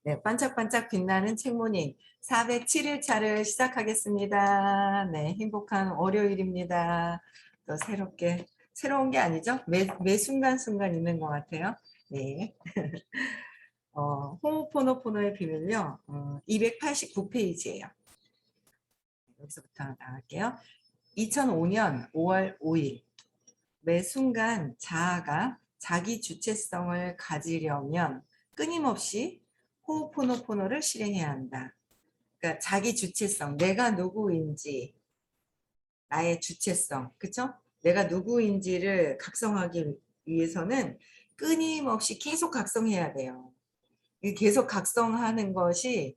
네, 반짝반짝 빛나는 책모닝 407일차를 시작하겠습니다. 네, 행복한 월요일입니다. 또 새로운 게 아니죠? 매 순간순간 있는 것 같아요. 네. 호호포노포노의 비밀요. 289페이지예요. 여기서부터 나갈게요. 2005년 5월 5일. 매 순간 자아가 자기 주체성을 가지려면 끊임없이 호호포노포노를 실행해야 한다. 그러니까 자기 주체성, 내가 누구인지, 나의 주체성, 그쵸? 내가 누구인지를 각성하기 위해서는 끊임없이 계속 각성해야 돼요. 계속 각성하는 것이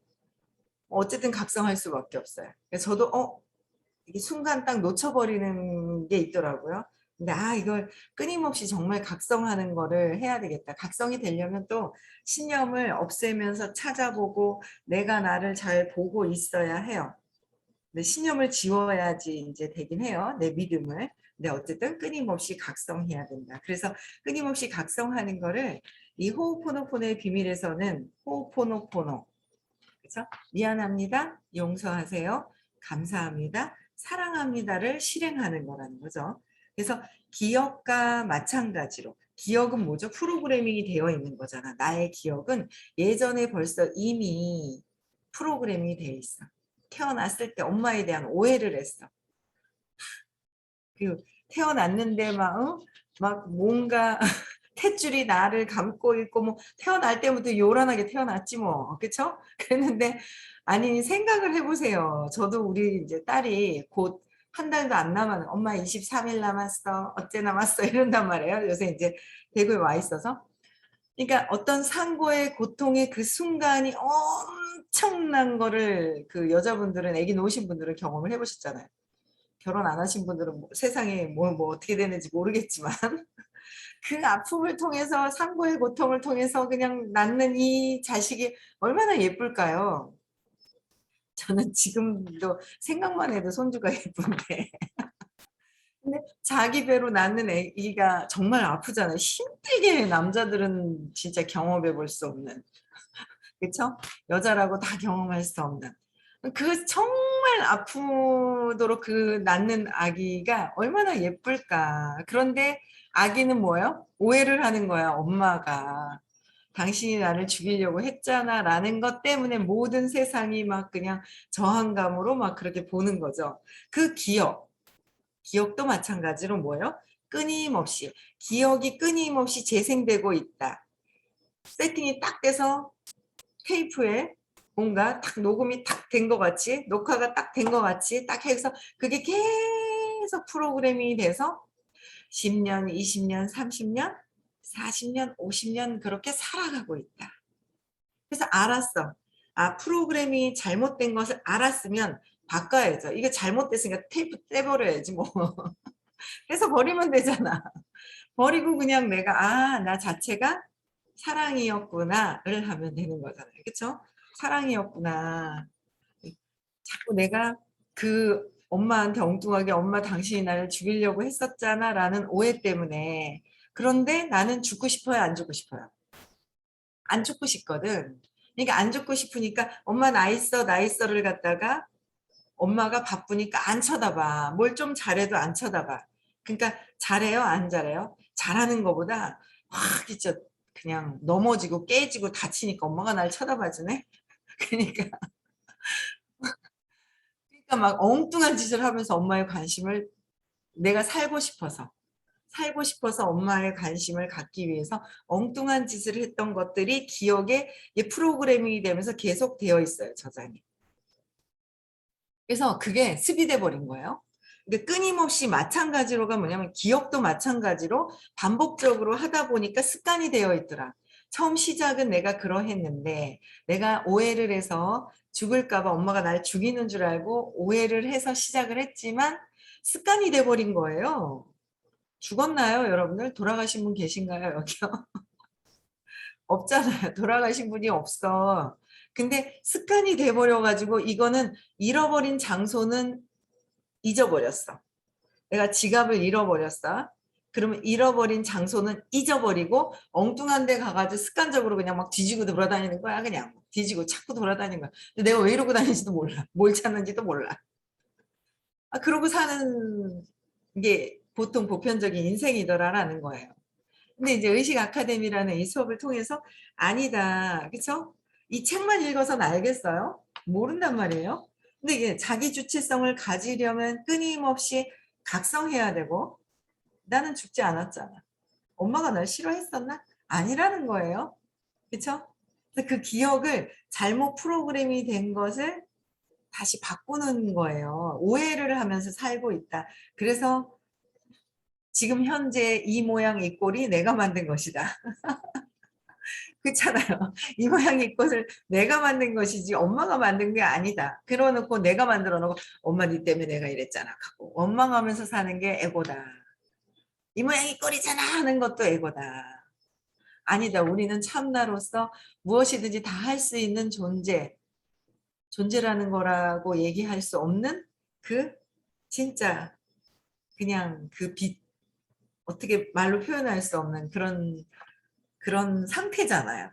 어쨌든 각성할 수밖에 없어요. 그래서 저도 이게 순간 딱 놓쳐버리는 게 있더라고요. 근데 이걸 끊임없이 정말 각성하는 거를 해야 되겠다. 각성이 되려면 또 신념을 없애면서 찾아보고 내가 나를 잘 보고 있어야 해요. 근데 신념을 지워야지 이제 되긴 해요. 내 믿음을. 근데 어쨌든 끊임없이 각성해야 된다. 그래서 끊임없이 각성하는 거를 이 호호포노포노의 비밀에서는 호호포노포노, 그렇죠? 미안합니다. 용서하세요. 감사합니다. 사랑합니다를 실행하는 거라는 거죠. 그래서 기억과 마찬가지로 기억은 뭐죠? 프로그래밍이 되어 있는 거잖아. 나의 기억은 예전에 벌써 이미 프로그래밍이 되어 있어. 태어났을 때 엄마에 대한 오해를 했어. 그 태어났는데 막 뭔가 탯줄이 나를 감고 있고 뭐 태어날 때부터 요란하게 태어났지 뭐 그쵸? 그랬는데 아니 생각을 해보세요. 저도 우리 이제 딸이 곧 한 달도 안 남았 엄마 23일 남았어 어째 남았어 이런단 말이에요. 요새 이제 대구에 와 있어서 그러니까 어떤 상고의 고통의 그 순간이 엄청난 거를 그 여자분들은 아기 놓으신 분들은 경험을 해보셨잖아요. 결혼 안 하신 분들은 뭐 세상에 뭐 어떻게 되는지 모르겠지만 그 아픔을 통해서 상고의 고통을 통해서 그냥 낳는 이 자식이 얼마나 예쁠까요? 저는 지금도 생각만 해도 손주가 예쁜데 근데 자기 배로 낳는 아기가 정말 아프잖아요. 힘들게 남자들은 진짜 경험해 볼 수 없는 그렇죠? 여자라고 다 경험할 수 없는 그 정말 아프도록 그 낳는 아기가 얼마나 예쁠까. 그런데 아기는 뭐예요? 오해를 하는 거야, 엄마가. 당신이 나를 죽이려고 했잖아 라는 것 때문에 모든 세상이 막 그냥 저항감으로 막 그렇게 보는 거죠. 그 기억도 마찬가지로 뭐예요? 끊임없이 기억이 끊임없이 재생되고 있다. 세팅이 딱 돼서 테이프에 뭔가 딱 녹음이 딱 된 것 같이 녹화가 딱 된 것 같이 딱 해서 그게 계속 프로그래밍이 돼서 10년, 20년, 30년, 40년, 50년 그렇게 살아가고 있다. 그래서 알았어. 프로그래밍이 잘못된 것을 알았으면 바꿔야죠. 이게 잘못됐으니까 테이프 떼버려야지 뭐. 그래서 버리면 되잖아. 버리고 그냥 내가 나 자체가 사랑이었구나를 하면 되는 거잖아요. 그렇죠? 사랑이었구나. 자꾸 내가 그 엄마한테 엉뚱하게 엄마 당신이 나를 죽이려고 했었잖아 라는 오해 때문에 그런데 나는 죽고 싶어요 안 죽고 싶어요? 안 죽고 싶거든. 그러니까 안 죽고 싶으니까 엄마 나 있어 나 있어를 갖다가 엄마가 바쁘니까 안 쳐다봐. 뭘 좀 잘해도 안 쳐다봐. 그러니까 잘해요 안 잘해요? 잘하는 것보다 확 진짜 그냥 넘어지고 깨지고 다치니까 엄마가 날 쳐다봐 주네. 그러니까 막 엉뚱한 짓을 하면서 엄마의 관심을 내가 살고 싶어서 엄마의 관심을 갖기 위해서 엉뚱한 짓을 했던 것들이 기억에 프로그래밍이 되면서 계속 되어 있어요, 저장이. 그래서 그게 습이 돼 버린 거예요. 그러니까 끊임없이 마찬가지로가 뭐냐면 기억도 마찬가지로 반복적으로 하다 보니까 습관이 되어 있더라. 처음 시작은 내가 그러했는데 내가 오해를 해서 죽을까 봐 엄마가 날 죽이는 줄 알고 오해를 해서 시작을 했지만 습관이 돼 버린 거예요. 죽었나요, 여러분들? 돌아가신 분 계신가요, 여기요? 없잖아요. 돌아가신 분이 없어. 근데 습관이 돼버려가지고 이거는 잃어버린 장소는 잊어버렸어. 내가 지갑을 잃어버렸어. 그러면 잃어버린 장소는 잊어버리고 엉뚱한 데 가가지고 습관적으로 그냥 막 뒤지고 돌아다니는 거야. 그냥 뒤지고 찾고 돌아다니는 거야. 근데 내가 왜 이러고 다니는지도 몰라. 뭘 찾는지도 몰라. 아, 그러고 사는 게 보통 보편적인 인생이더라라는 거예요. 근데 이제 의식 아카데미라는 이 수업을 통해서 아니다. 그쵸? 이 책만 읽어서는 알겠어요? 모른단 말이에요. 근데 이게 자기 주체성을 가지려면 끊임없이 각성해야 되고 나는 죽지 않았잖아. 엄마가 날 싫어했었나? 아니라는 거예요. 그쵸? 그래서 그 기억을 잘못 프로그램이 된 것을 다시 바꾸는 거예요. 오해를 하면서 살고 있다. 그래서 지금 현재 이 모양 이 꼴이 내가 만든 것이다. 그렇잖아요. 이 모양 이 꼴을 내가 만든 것이지 엄마가 만든 게 아니다. 그러놓고 내가 만들어 놓고 엄마 니 때문에 내가 이랬잖아 하고 원망하면서 사는 게 에고다. 이 모양 이 꼴이잖아 하는 것도 에고다. 아니다. 우리는 참나로서 무엇이든지 다 할 수 있는 존재라는 거라고 얘기할 수 없는 그 진짜 그냥 그 빛, 어떻게 말로 표현할 수 없는 그런 상태잖아요.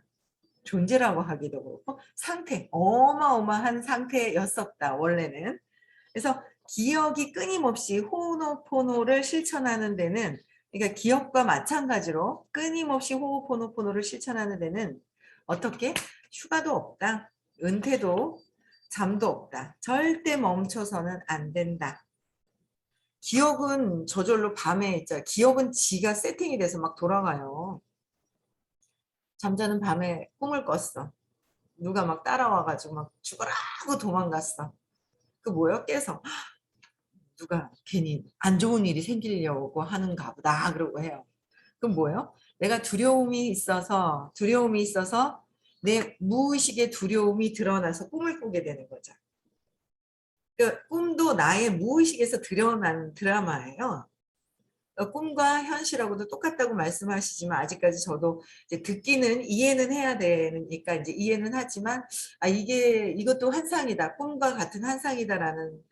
존재라고 하기도 그렇고 상태, 어마어마한 상태였었다 원래는. 그래서 기억이 끊임없이 호노포노를 실천하는 데는, 그러니까 기억과 마찬가지로 끊임없이 호노포노를 실천하는 데는 어떻게 휴가도 없다, 은퇴도 잠도 없다, 절대 멈춰서는 안 된다. 기억은 저절로 밤에 있죠. 기억은 지가 세팅이 돼서 막 돌아가요. 잠자는 밤에 꿈을 꿨어. 누가 막 따라와가지고 막 죽어라 하고 도망갔어. 그 뭐야? 깨서 누가 괜히 안 좋은 일이 생기려고 하는가 보다 그러고 해요. 그럼 뭐예요? 내가 두려움이 있어서 내 무의식의 두려움이 드러나서 꿈을 꾸게 되는 거죠. 그러니까 꿈도 나의 무의식에서 드러난 드라마예요. 꿈과 현실하고도 똑같다고 말씀하시지만 아직까지 저도 이제 듣기는 이해는 해야 되니까 이제 이해는 하지만 아 이게 이것도 환상이다. 꿈과 같은 환상이다라는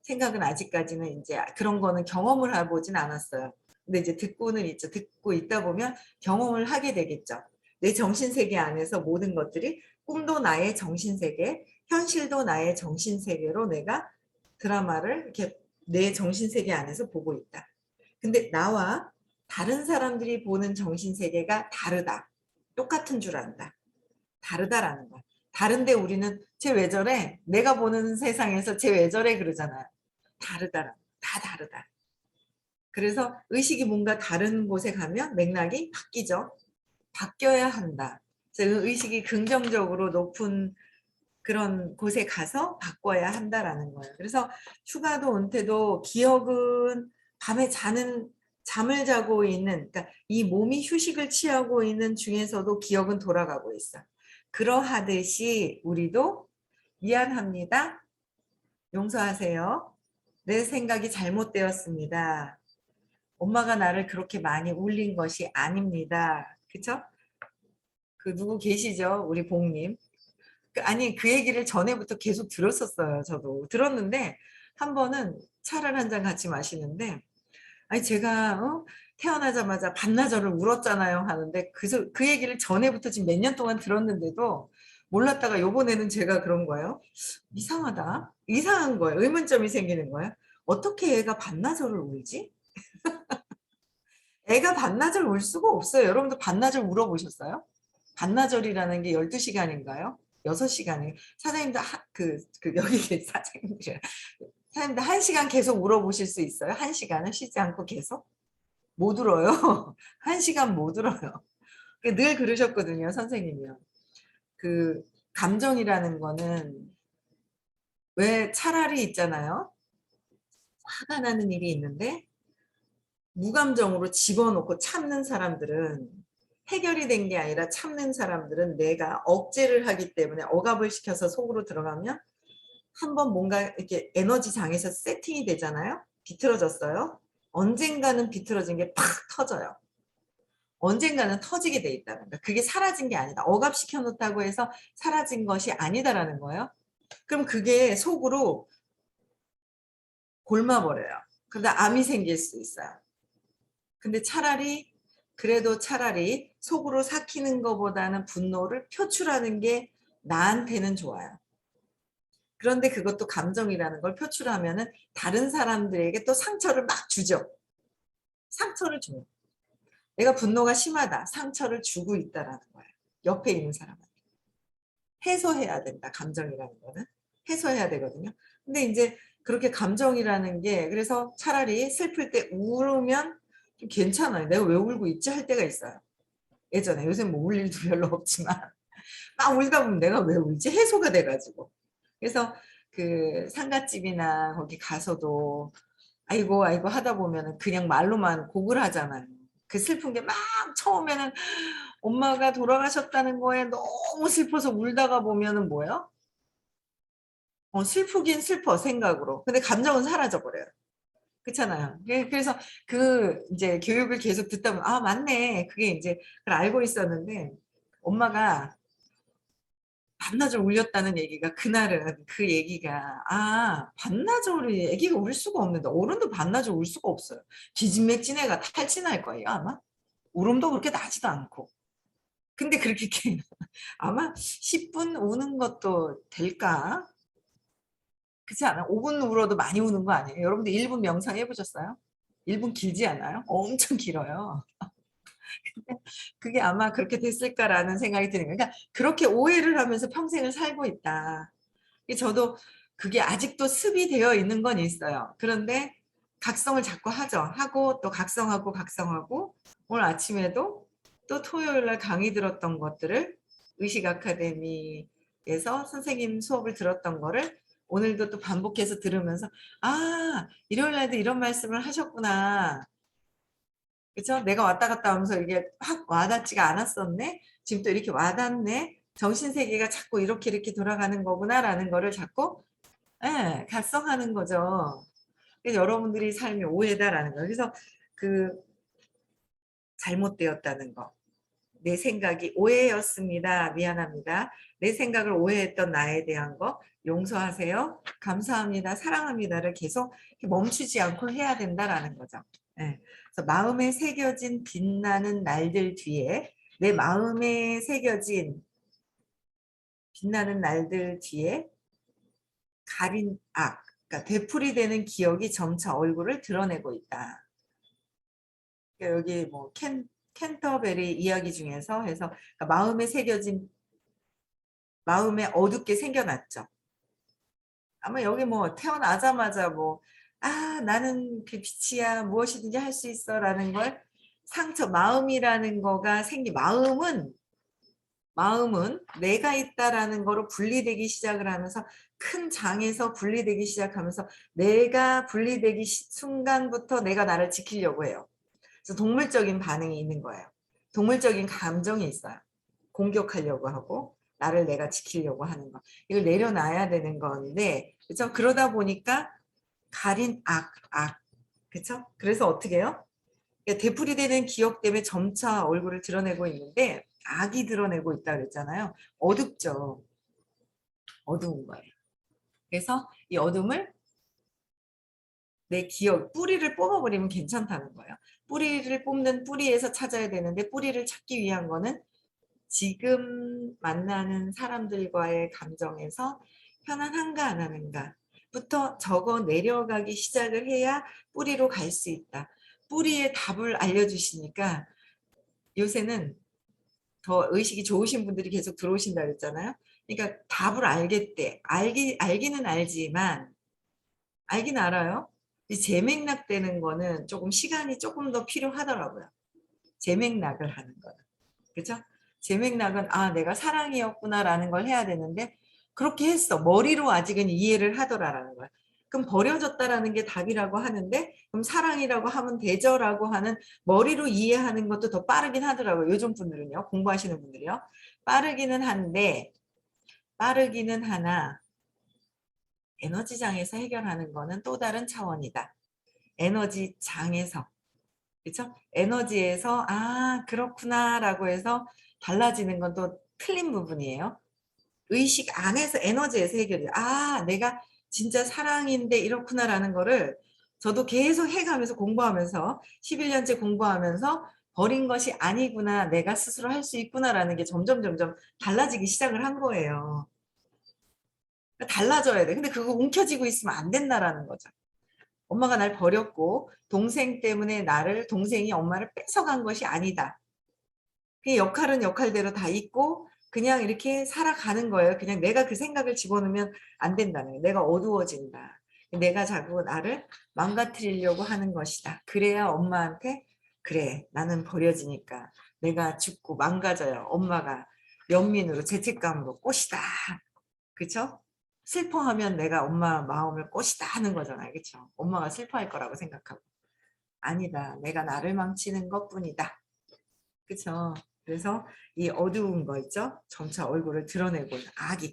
생각은 아직까지는 이제 그런 거는 경험을 해보진 않았어요. 근데 이제 듣고는 있죠. 듣고 있다 보면 경험을 하게 되겠죠. 내 정신세계 안에서 모든 것들이 꿈도 나의 정신세계, 현실도 나의 정신세계로 내가 드라마를 이렇게 내 정신세계 안에서 보고 있다. 근데 나와 다른 사람들이 보는 정신세계가 다르다. 똑같은 줄 안다. 다르다라는 거야. 다른데 우리는 쟤 왜 저래? 내가 보는 세상에서 쟤 왜 저래? 그러잖아요. 다르다. 다 다르다. 그래서 의식이 뭔가 다른 곳에 가면 맥락이 바뀌죠. 바뀌어야 한다. 그래서 의식이 긍정적으로 높은 그런 곳에 가서 바꿔야 한다라는 거예요. 그래서 휴가도 은퇴도 기억은 밤에 잠을 자고 있는, 그러니까 이 몸이 휴식을 취하고 있는 중에서도 기억은 돌아가고 있어. 그러하듯이 우리도 미안합니다. 용서하세요. 내 생각이 잘못되었습니다. 엄마가 나를 그렇게 많이 울린 것이 아닙니다. 그쵸? 그 누구 계시죠? 우리 봉님. 아니 그 얘기를 전에부터 계속 들었었어요. 저도 들었는데 한 번은 차를 한 잔 같이 마시는데 아니 제가 태어나자마자 반나절을 울었잖아요 하는데 그 얘기를 전에부터 지금 몇 년 동안 들었는데도 몰랐다가 요번에는 제가 그런 거예요. 이상하다. 이상한 거예요. 의문점이 생기는 거예요. 어떻게 애가 반나절을 울지? 애가 반나절 울 수가 없어요. 여러분도 반나절 울어보셨어요? 반나절이라는 게 12시간인가요? 6시간이 사장님도 여기 사장님들 사장님도 1시간 계속 울어보실 수 있어요? 1시간을 쉬지 않고 계속? 못 울어요. 1시간 못 울어요. 늘 그러셨거든요, 선생님이요. 그 감정이라는 거는 왜 차라리 있잖아요. 화가 나는 일이 있는데 무감정으로 집어넣고 참는 사람들은 해결이 된 게 아니라 참는 사람들은 내가 억제를 하기 때문에 억압을 시켜서 속으로 들어가면 한번 뭔가 이렇게 에너지 장에서 세팅이 되잖아요. 비틀어졌어요. 언젠가는 비틀어진 게 팍 터져요. 언젠가는 터지게 돼 있다는 거야. 그게 사라진 게 아니다. 억압시켜 놓다고 해서 사라진 것이 아니다라는 거예요. 그럼 그게 속으로 골마버려요. 그러다 암이 생길 수 있어요. 근데 그래도 차라리 속으로 삭히는 것보다는 분노를 표출하는 게 나한테는 좋아요. 그런데 그것도 감정이라는 걸 표출하면은 다른 사람들에게 또 상처를 막 주죠. 상처를 줘요. 내가 분노가 심하다. 상처를 주고 있다라는 거예요. 옆에 있는 사람한테. 해소해야 된다. 감정이라는 거는. 해소해야 되거든요. 근데 이제 그렇게 감정이라는 게 그래서 차라리 슬플 때 울으면 좀 괜찮아요. 내가 왜 울고 있지 할 때가 있어요. 예전에 요새 뭐 울 일도 별로 없지만 막 울다 보면 내가 왜 울지 해소가 돼가지고 그래서 그 상갓집이나 거기 가서도 아이고 아이고 하다 보면은 그냥 말로만 곡을 하잖아요. 그 슬픈 게 막 처음에는 엄마가 돌아가셨다는 거에 너무 슬퍼서 울다가 보면은 뭐예요? 슬프긴 슬퍼 생각으로. 근데 감정은 사라져 버려요. 그렇잖아요. 그래서 그 이제 교육을 계속 듣다 보면 아 맞네. 그게 이제 그걸 알고 있었는데 엄마가 반나절 울렸다는 얘기가 그날은 그 얘기가 아 반나절이 애기가 울 수가 없는데 어른도 반나절 울 수가 없어요. 기진맥진해가 탈진할 거예요 아마. 울음도 그렇게 나지도 않고. 근데 그렇게 아마 10분 우는 것도 될까? 그렇지 않아요? 5분 울어도 많이 우는 거 아니에요? 여러분들 1분 명상 해보셨어요? 1분 길지 않아요? 엄청 길어요. 그게 아마 그렇게 됐을까라는 생각이 드는 거예요. 그러니까 그렇게 오해를 하면서 평생을 살고 있다. 저도 그게 아직도 습이 되어 있는 건 있어요. 그런데 각성을 자꾸 하죠. 하고 또 각성하고 오늘 아침에도 또 토요일 날 강의 들었던 것들을 의식 아카데미에서 선생님 수업을 들었던 거를 오늘도 또 반복해서 들으면서 아 일요일 날도 이런 말씀을 하셨구나. 그렇죠? 내가 왔다 갔다 하면서 이게 확 와닿지가 않았었네. 지금 또 이렇게 와닿네. 정신세계가 자꾸 이렇게 돌아가는 거구나라는 거를 자꾸 예, 각성하는 거죠. 그래서 여러분들이 삶이 오해다라는 거예요. 그래서 그 잘못되었다는 거. 내 생각이 오해였습니다. 미안합니다. 내 생각을 오해했던 나에 대한 거 용서하세요. 감사합니다. 사랑합니다를 계속 멈추지 않고 해야 된다라는 거죠. 예. 그래서 마음에 새겨진 빛나는 날들 뒤에 내 마음에 새겨진 빛나는 날들 뒤에 가린 그러니까 되풀이되는 기억이 점차 얼굴을 드러내고 있다. 그러니까 여기 뭐 캔터베리 이야기 중에서 해서 그러니까 마음에 어둡게 생겨났죠. 아마 여기 뭐 태어나자마자 뭐 나는 그 빛이야 무엇이든지 할 수 있어라는 걸 마음이라는 거가 마음은 내가 있다라는 거로 분리되기 시작을 하면서 큰 장에서 분리되기 시작하면서 내가 분리되기 순간부터 내가 나를 지키려고 해요. 그래서 동물적인 반응이 있는 거예요. 동물적인 감정이 있어요. 공격하려고 하고 나를 내가 지키려고 하는 거. 이걸 내려놔야 되는 건데 그렇죠? 그러다 보니까 가린 그렇죠? 그래서 어떻게 해요? 되풀이되는 기억 때문에 점차 얼굴을 드러내고 있는데 악이 드러내고 있다 그랬잖아요. 어둡죠. 어두운 거예요. 그래서 이 어둠을 내 기억, 뿌리를 뽑아버리면 괜찮다는 거예요. 뿌리를 뽑는 뿌리에서 찾아야 되는데 뿌리를 찾기 위한 거는 지금 만나는 사람들과의 감정에서 편안한가 안 하는가 부터 적어 내려가기 시작을 해야 뿌리로 갈 수 있다. 뿌리의 답을 알려주시니까 요새는 더 의식이 좋으신 분들이 계속 들어오신다 그랬잖아요. 그러니까 답을 알겠대. 알기는 알지만 알긴 알아요. 재맥락되는 거는 조금 시간이 조금 더 필요하더라고요. 재맥락을 하는 거는. 그죠? 재맥락은 내가 사랑이었구나라는 걸 해야 되는데 그렇게 했어. 머리로 아직은 이해를 하더라라는 거야. 그럼 버려졌다라는 게 답이라고 하는데 그럼 사랑이라고 하면 되죠라고 하는 머리로 이해하는 것도 더 빠르긴 하더라고요. 요즘 분들은요. 공부하시는 분들이요. 빠르기는 하나 에너지장에서 해결하는 거는 또 다른 차원이다. 에너지장에서 그렇죠? 에너지에서 그렇구나라고 해서 달라지는 건 또 틀린 부분이에요. 의식 안에서 에너지에서 해결이 내가 진짜 사랑인데 이렇구나라는 거를 저도 계속 해가면서 공부하면서 11년째 공부하면서 버린 것이 아니구나. 내가 스스로 할 수 있구나라는 게 점점 달라지기 시작을 한 거예요. 달라져야 돼. 근데 그거 움켜쥐고 있으면 안 된다라는 거죠. 엄마가 날 버렸고 동생 때문에 동생이 엄마를 뺏어간 것이 아니다. 그 역할은 역할대로 다 있고 그냥 이렇게 살아가는 거예요. 그냥 내가 그 생각을 집어넣으면 안 된다는 거예요. 내가 어두워진다. 내가 자꾸 나를 망가뜨리려고 하는 것이다. 그래야 엄마한테 그래 나는 버려지니까 내가 죽고 망가져요. 엄마가 연민으로 죄책감으로 꽃이다. 그쵸? 슬퍼하면 내가 엄마 마음을 꽃이다 하는 거잖아요. 그쵸? 엄마가 슬퍼할 거라고 생각하고 아니다. 내가 나를 망치는 것뿐이다. 그쵸? 그래서 이 어두운 거 있죠? 점차 얼굴을 드러내고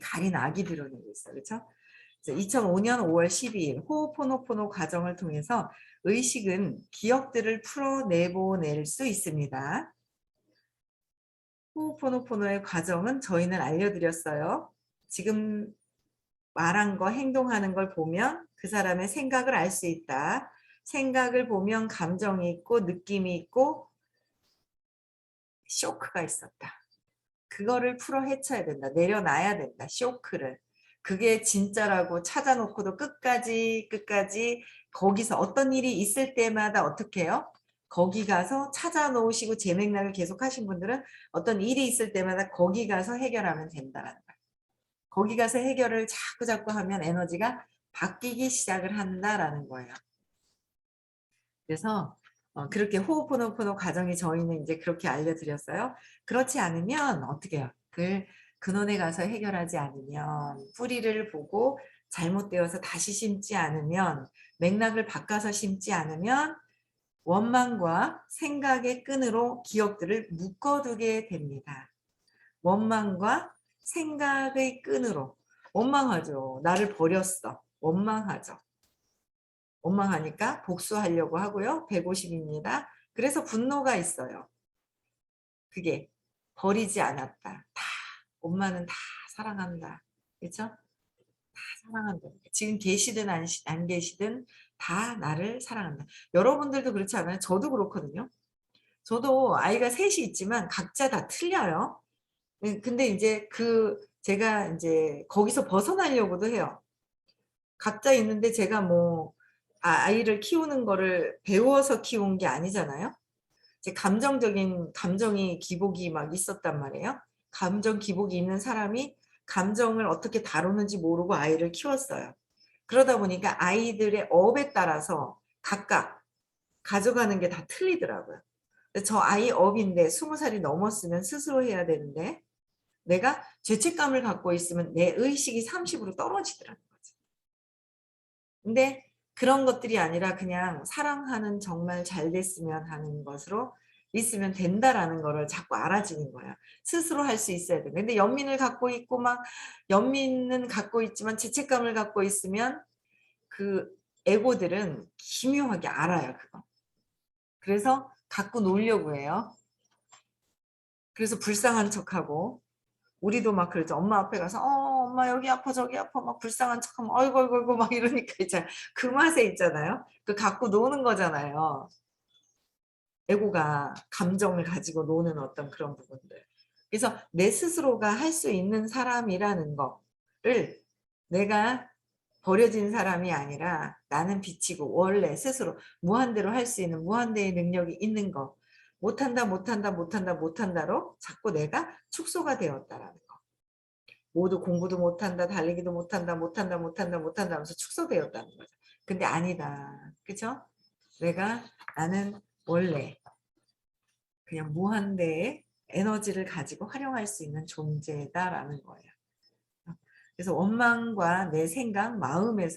가린 악이 드러내고 있어. 그쵸? 2005년 5월 12일 호호포노포노 과정을 통해서 의식은 기억들을 풀어내보낼 수 있습니다. 호호포노포노의 과정은 저희는 알려드렸어요. 지금 말한 거, 행동하는 걸 보면 그 사람의 생각을 알 수 있다. 생각을 보면 감정이 있고 느낌이 있고 쇼크가 있었다. 그거를 풀어 헤쳐야 된다. 내려놔야 된다. 쇼크를. 그게 진짜라고 찾아놓고도 끝까지 거기서 어떤 일이 있을 때마다 어떻게 해요? 거기 가서 찾아놓으시고 제 맥락을 계속 하신 분들은 어떤 일이 있을 때마다 거기 가서 해결하면 된다라는 거예요. 거기 가서 해결을 자꾸 하면 에너지가 바뀌기 시작을 한다라는 거예요. 그래서 그렇게 호흡포노포노 과정이 저희는 이제 그렇게 알려드렸어요. 그렇지 않으면 어떻게 해요? 근원에 가서 해결하지 않으면 뿌리를 보고 잘못되어서 다시 심지 않으면 맥락을 바꿔서 심지 않으면 원망과 생각의 끈으로 기억들을 묶어두게 됩니다. 원망과 생각의 끈으로 원망하죠. 나를 버렸어. 원망하죠. 원망하니까 복수하려고 하고요. 150입니다. 그래서 분노가 있어요. 그게 버리지 않았다. 엄마는 다 사랑한다. 그렇죠? 다 사랑한다. 지금 계시든 안 계시든 다 나를 사랑한다. 여러분들도 그렇지 않아요? 저도 그렇거든요. 저도 아이가 셋이 있지만 각자 다 틀려요. 근데 이제 제가 이제 거기서 벗어나려고도 해요. 각자 있는데 제가 뭐 아이를 키우는 거를 배워서 키운 게 아니잖아요. 제 감정이 기복이 막 있었단 말이에요. 감정 기복이 있는 사람이 감정을 어떻게 다루는지 모르고 아이를 키웠어요. 그러다 보니까 아이들의 업에 따라서 각각 가져가는 게 다 틀리더라고요. 저 아이 업인데 20살이 넘었으면 스스로 해야 되는데 내가 죄책감을 갖고 있으면 내 의식이 30으로 떨어지더라고요. 근데 그런 것들이 아니라 그냥 사랑하는 정말 잘 됐으면 하는 것으로 있으면 된다라는 거를 자꾸 알아지는 거야. 스스로 할 수 있어야 돼. 근데 연민을 갖고 있고 막 연민은 갖고 있지만 죄책감을 갖고 있으면 그 에고들은 기묘하게 알아요, 그거. 그래서 갖고 놀려고 해요. 그래서 불쌍한 척하고 우리도 막 그러죠. 엄마 앞에 가서 엄마 여기 아파 저기 아파 막 불쌍한 척하면 어이구 막 이러니까 이제 그 맛에 있잖아요. 그 갖고 노는 거잖아요. 에고가 감정을 가지고 노는 어떤 그런 부분들. 그래서 내 스스로가 할 수 있는 사람이라는 거를 내가 버려진 사람이 아니라 나는 빛이고 원래 스스로 무한대로 할 수 있는 무한대의 능력이 있는 거. 못한다로 자꾸 내가 축소가 되었다라는 거. 모두 공부도 못한다, 달리기도 못한다 하면서 축소되었다는 거죠. 근데 아니다. 그죠? 나는 원래 그냥 무한대의 에너지를 가지고 활용할 수 있는 존재다라는 거예요. 그래서 원망과 내 생각, 마음은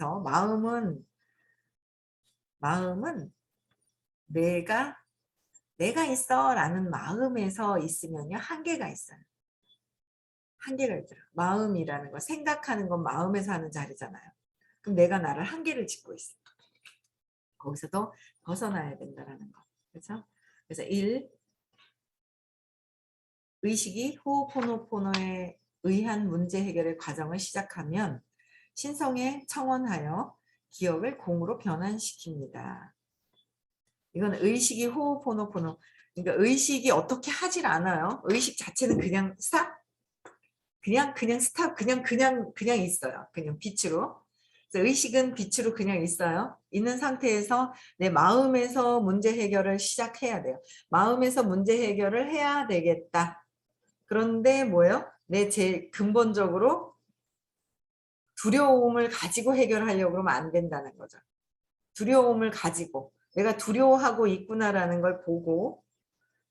내가 있어라는 마음에서 있으면요 한계가 있어요. 한계가 있더라. 마음이라는 거 생각하는 건 마음에서 하는 자리잖아요. 그럼 내가 나를 한계를 짓고 있어. 거기서도 벗어나야 된다는 거. 그렇죠? 그래서 1. 의식이 호호포노포노에 의한 문제 해결의 과정을 시작하면 신성에 청원하여 기억을 공으로 변환시킵니다. 이건 의식이 호호포노포노. 그러니까 의식이 어떻게 하질 않아요. 의식 자체는 그냥 스탑, 그냥 스탑, 그냥 있어요. 그냥 빛으로. 그래서 의식은 빛으로 그냥 있어요. 있는 상태에서 내 마음에서 문제 해결을 시작해야 돼요. 마음에서 문제 해결을 해야 되겠다. 그런데 뭐예요? 내 제일 근본적으로 두려움을 가지고 해결하려고 그러면 안 된다는 거죠. 두려움을 가지고 내가 두려워하고 있구나라는 걸 보고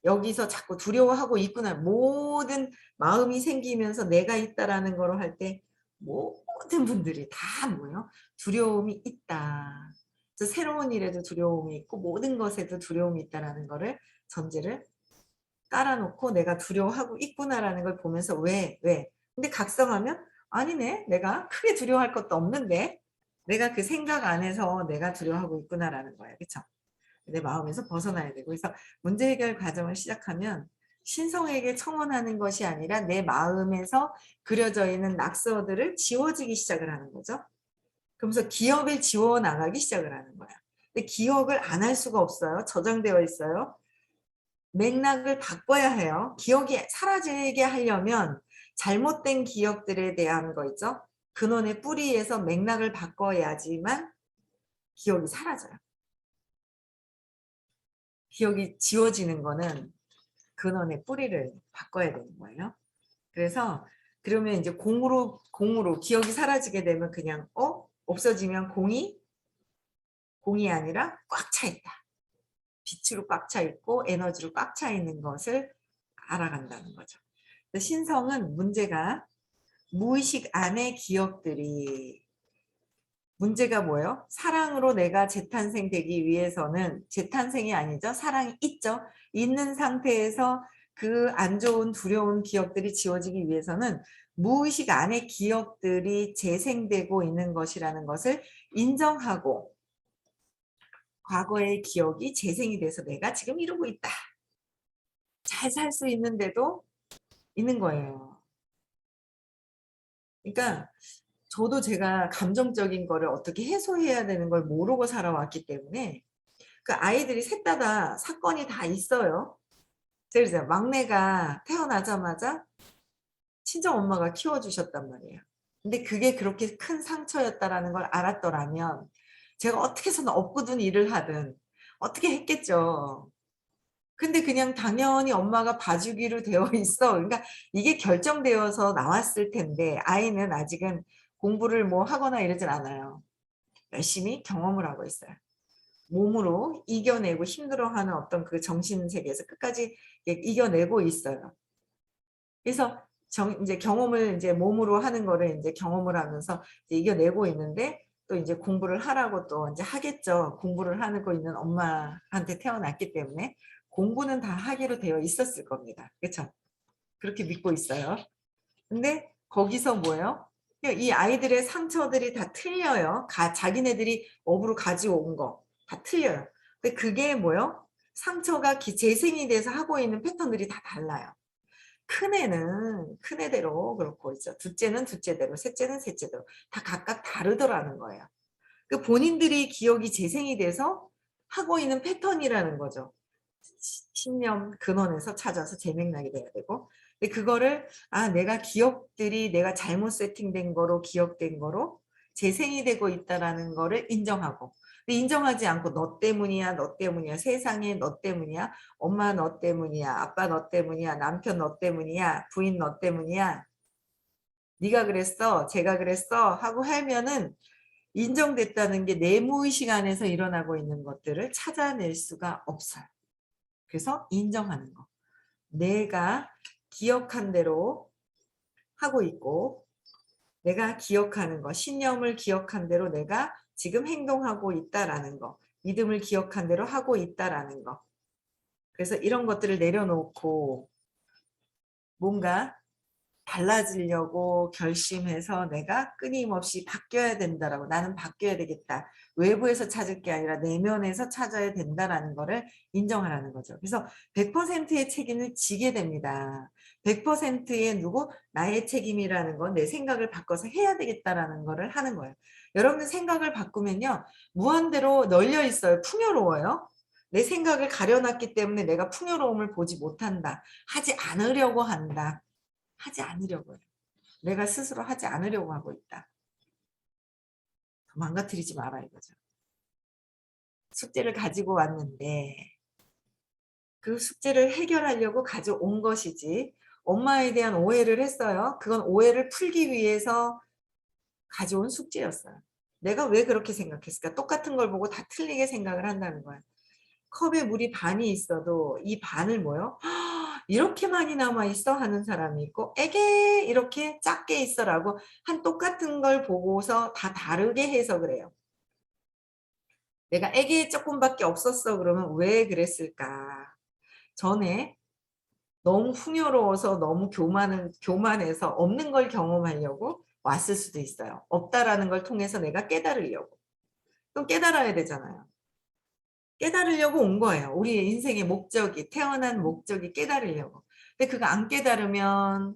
여기서 자꾸 두려워하고 있구나. 모든 마음이 생기면서 내가 있다라는 걸 할 때 모든 분들이 다 뭐예요? 두려움이 있다. 그래서 새로운 일에도 두려움이 있고 모든 것에도 두려움이 있다라는 거를 전제를 깔아놓고 내가 두려워하고 있구나라는 걸 보면서 왜? 근데 각성하면 아니네. 내가 크게 두려워할 것도 없는데 내가 그 생각 안에서 내가 두려워하고 있구나라는 거예요. 그렇죠? 내 마음에서 벗어나야 되고 그래서 문제 해결 과정을 시작하면 신성에게 청원하는 것이 아니라 내 마음에서 그려져 있는 낙서들을 지워지기 시작을 하는 거죠. 그러면서 기억을 지워 나가기 시작을 하는 거야. 근데 기억을 안 할 수가 없어요. 저장되어 있어요. 맥락을 바꿔야 해요. 기억이 사라지게 하려면 잘못된 기억들에 대한 거 있죠. 근원의 뿌리에서 맥락을 바꿔야지만 기억이 사라져요. 기억이 지워지는 거는 근원의 뿌리를 바꿔야 되는 거예요. 그래서 그러면 이제 공으로 기억이 사라지게 되면 그냥 없어지면 공이 아니라 꽉 차 있다. 빛으로 꽉 차 있고 에너지로 꽉 차 있는 것을 알아간다는 거죠. 신성은 문제가 무의식 안의 기억들이 문제가 뭐예요? 사랑으로 내가 재탄생되기 위해서는 재탄생이 아니죠. 사랑이 있죠. 있는 상태에서 그 안 좋은 두려운 기억들이 지워지기 위해서는 무의식 안의 기억들이 재생되고 있는 것이라는 것을 인정하고 과거의 기억이 재생이 돼서 내가 지금 이러고 있다. 잘 살 수 있는데도 있는 거예요. 그러니까 저도 제가 감정적인 거를 어떻게 해소해야 되는 걸 모르고 살아왔기 때문에 그 아이들이 셋 다 사건이 다 있어요. 그래서 막내가 태어나자마자 친정 엄마가 키워주셨단 말이에요. 근데 그게 그렇게 큰 상처였다라는 걸 알았더라면 제가 어떻게 해서는 업고든 일을 하든 어떻게 했겠죠. 근데 그냥 당연히 엄마가 봐주기로 되어 있어. 그러니까 이게 결정되어서 나왔을 텐데 아이는 아직은 공부를 뭐 하거나 이러진 않아요. 열심히 경험을 하고 있어요. 몸으로 이겨내고 힘들어하는 어떤 그 정신세계에서 끝까지 이겨내고 있어요. 그래서 이제 경험을 이제 몸으로 하는 거를 이제 경험을 하면서 이제 이겨내고 있는데 또 이제 공부를 하라고 또 이제 하겠죠. 공부를 하고 있는 엄마한테 태어났기 때문에 공부는 다 하기로 되어 있었을 겁니다. 그렇죠? 그렇게 믿고 있어요. 근데 거기서 뭐예요? 이 아이들의 상처들이 다 틀려요. 자기네들이 업으로 가져온 거 다 틀려요. 근데 그게 뭐예요? 상처가 재생이 돼서 하고 있는 패턴들이 다 달라요. 큰애는 큰애대로 그렇고 있죠. 둘째는 둘째대로, 셋째는 셋째대로 다 각각 다르더라는 거예요. 그 본인들이 기억이 재생이 돼서 하고 있는 패턴이라는 거죠. 신념 근원에서 찾아서 재맥락이 돼야 되고 근데 그거를 내가 기억들이 내가 잘못 세팅된 거로 기억된 거로 재생이 되고 있다라는 거를 인정하고 근데 인정하지 않고 너 때문이야 너 때문이야 세상에 너 때문이야 엄마 너 때문이야 아빠 너 때문이야 남편 너 때문이야 부인 너 때문이야 네가 그랬어 제가 그랬어 하고 하면은 인정됐다는 게 내 무의식 안에서 일어나고 있는 것들을 찾아낼 수가 없어요. 그래서 인정하는 거. 내가 기억한 대로 하고 있고 내가 기억하는 거, 신념을 기억한 대로 내가 지금 행동하고 있다라는 거, 믿음을 기억한 대로 하고 있다라는 거. 그래서 이런 것들을 내려놓고 뭔가 달라지려고 결심해서 내가 끊임없이 바뀌어야 된다라고 나는 바뀌어야 되겠다. 외부에서 찾을 게 아니라 내면에서 찾아야 된다라는 거를 인정하라는 거죠. 그래서 100%의 책임을 지게 됩니다. 100%의 누구? 나의 책임이라는 건 내 생각을 바꿔서 해야 되겠다라는 거를 하는 거예요. 여러분들 생각을 바꾸면요. 무한대로 널려 있어요. 풍요로워요. 내 생각을 가려놨기 때문에 내가 풍요로움을 보지 못한다. 하지 않으려고 한다. 하지 않으려고 해요. 내가 스스로 하지 않으려고 하고 있다. 망가뜨리지 마라 이거죠. 숙제를 가지고 왔는데 그 숙제를 해결하려고 가져온 것이지 엄마에 대한 오해를 했어요. 그건 오해를 풀기 위해서 가져온 숙제였어요. 내가 왜 그렇게 생각했을까? 똑같은 걸 보고 다 틀리게 생각을 한다는 거야. 컵에 물이 반이 있어도 이 반을 뭐요? 이렇게 많이 남아 있어 하는 사람이 있고 에게 이렇게 작게 있어라고 한 똑같은 걸 보고서 다 다르게 해석을 해요. 내가 에게 조금밖에 없었어 그러면 왜 그랬을까? 전에 너무 풍요로워서 너무 교만해서 없는 걸 경험하려고 왔을 수도 있어요. 없다라는 걸 통해서 내가 깨달으려고. 그럼 깨달아야 되잖아요. 깨달으려고 온 거예요. 우리의 인생의 목적이, 태어난 목적이 깨달으려고. 근데 그거 안 깨달으면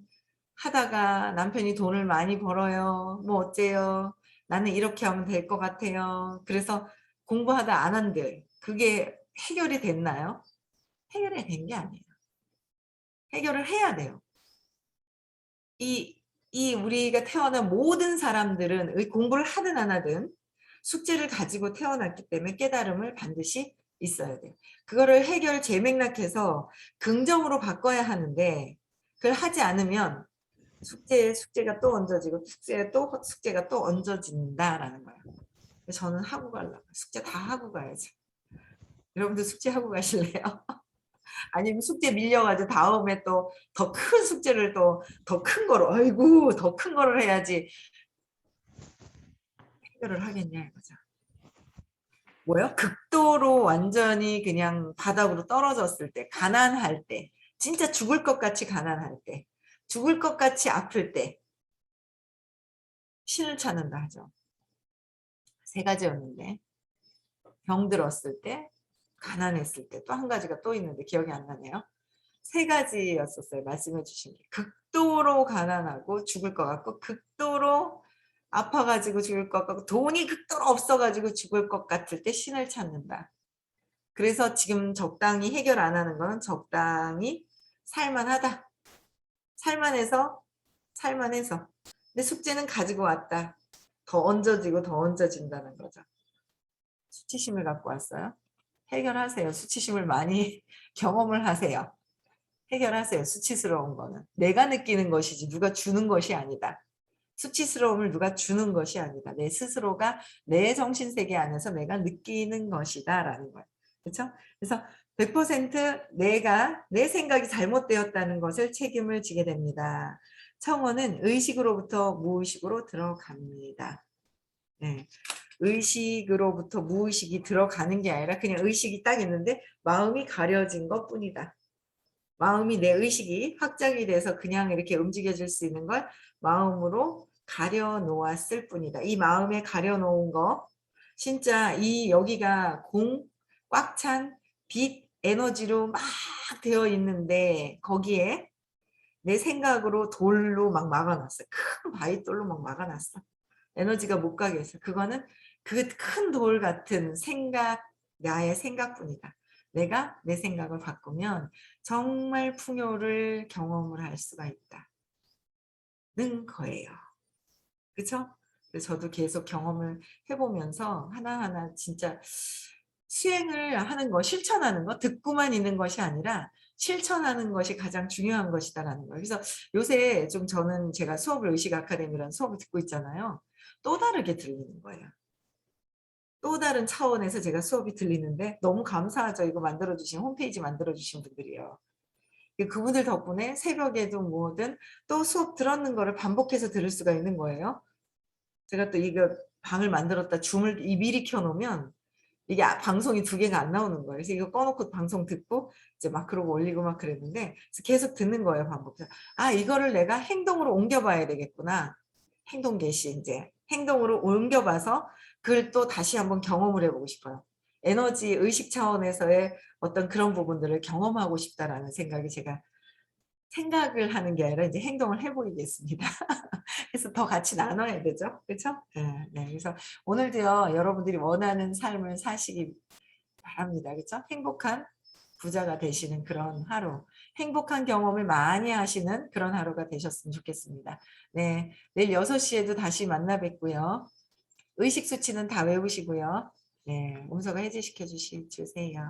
하다가 남편이 돈을 많이 벌어요. 뭐 어째요? 나는 이렇게 하면 될 것 같아요. 그래서 공부하다 안 한들 그게 해결이 됐나요? 해결이 된 게 아니에요. 해결을 해야 돼요. 이 우리가 태어난 모든 사람들은 공부를 하든 안 하든 숙제를 가지고 태어났기 때문에 깨달음을 반드시 있어야 돼요. 그거를 해결 재맥락해서 긍정으로 바꿔야 하는데 그걸 하지 않으면 숙제가 또 얹어지고 숙제가 또 얹어진다라는 거예요. 저는 하고 가려고 숙제 다 하고 가야죠. 여러분들 숙제 하고 가실래요? 아니면 숙제 밀려가지고 다음에 또 더 큰 숙제를 또 더 큰 거로 아이고 더 큰 거를 해야지 해결을 하겠냐 이거죠. 뭐요? 극도로 완전히 그냥 바닥으로 떨어졌을 때, 가난할 때, 진짜 죽을 것 같이 가난할 때, 죽을 것 같이 아플 때 신을 찾는다 하죠. 세 가지였는데 병들었을 때, 가난했을 때, 또 한 가지가 또 있는데 기억이 안 나네요. 세 가지였었어요. 말씀해 주신 게. 극도로 가난하고 죽을 것 같고 극도로 아파가지고 죽을 것 같고 돈이 극도로 없어가지고 죽을 것 같을 때 신을 찾는다. 그래서 지금 적당히 해결 안 하는 거는 적당히 살만하다. 살만해서 살만해서. 근데 숙제는 가지고 왔다. 더 얹어지고 더 얹어진다는 거죠. 수치심을 갖고 왔어요. 해결하세요. 수치심을 많이 경험을 하세요. 해결하세요. 수치스러운 거는. 내가 느끼는 것이지 누가 주는 것이 아니다. 수치스러움을 누가 주는 것이 아니다. 내 스스로가 내 정신세계 안에서 내가 느끼는 것이다 라는 거예요. 그렇죠? 그래서 100% 내가 내 생각이 잘못되었다는 것을 책임을 지게 됩니다. 청어는 의식으로부터 무의식으로 들어갑니다. 네. 의식으로부터 무의식이 들어가는 게 아니라 그냥 의식이 딱 있는데 마음이 가려진 것 뿐이다. 마음이 내 의식이 확장이 돼서 그냥 이렇게 움직여질 수 있는 걸 마음으로 가려 놓았을 뿐이다. 이 마음에 가려 놓은 거 진짜 이 여기가 꽉 찬 빛 에너지로 막 되어 있는데 거기에 내 생각으로 돌로 막 막아놨어요. 큰 바위돌로 막 막아놨어. 에너지가 못 가게 했어. 그거는 그 큰 돌 같은 생각, 나의 생각뿐이다. 내가 내 생각을 바꾸면 정말 풍요를 경험을 할 수가 있다는 거예요. 그렇죠? 그래서 저도 계속 경험을 해보면서 하나하나 진짜 수행을 하는 거, 실천하는 거, 듣고만 있는 것이 아니라 실천하는 것이 가장 중요한 것이다라는 거예요. 그래서 요새 좀 저는 제가 수업을 의식 아카데미라는 수업을 듣고 있잖아요. 또 다르게 들리는 거예요. 또 다른 차원에서 제가 수업이 들리는데 너무 감사하죠. 이거 만들어주신 홈페이지 만들어주신 분들이요. 그분들 덕분에 새벽에도 뭐든 또 수업 들었는 거를 반복해서 들을 수가 있는 거예요. 제가 또 이거 방을 만들었다 줌을 미리 켜놓으면 이게 방송이 두 개가 안 나오는 거예요. 그래서 이거 꺼놓고 방송 듣고 이제 막 그러고 올리고 막 그랬는데 계속 듣는 거예요. 반복해서. 아 이거를 내가 행동으로 옮겨봐야 되겠구나. 행동 개시 이제 행동으로 옮겨봐서 그걸 또 다시 한번 경험을 해보고 싶어요. 에너지 의식 차원에서의 어떤 그런 부분들을 경험하고 싶다라는 생각이 제가 생각을 하는 게 아니라 이제 행동을 해 보이겠습니다. 그래서 더 같이 나눠야 되죠. 그렇죠? 네. 네. 그래서 오늘도요. 여러분들이 원하는 삶을 사시기 바랍니다. 그렇죠? 행복한 부자가 되시는 그런 하루, 행복한 경험을 많이 하시는 그런 하루가 되셨으면 좋겠습니다. 네. 내일 6시에도 다시 만나 뵙고요. 의식 수치는 다 외우시고요. 네. 음소거 해제시켜 주세요.